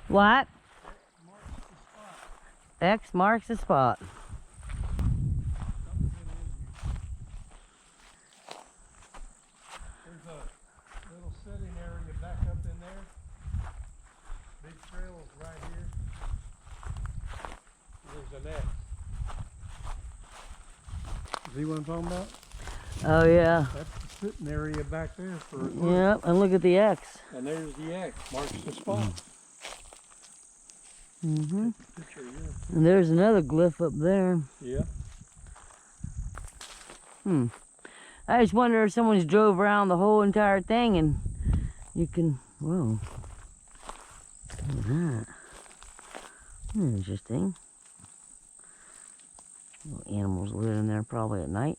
What? X marks the spot. X marks the spot. There's a little sitting area back up in there. Big trail is right here. There's an X. See what I'm talking about? Oh yeah. That's the sitting area back there for a Yep, and look at the X. And there's the X, marks the spot. Mm-hmm. Picture here. And there's another glyph up there. Yeah. I just wonder if someone's drove around the whole entire thing and you can, whoa. Look at that. Interesting. Little animals living in there probably at night.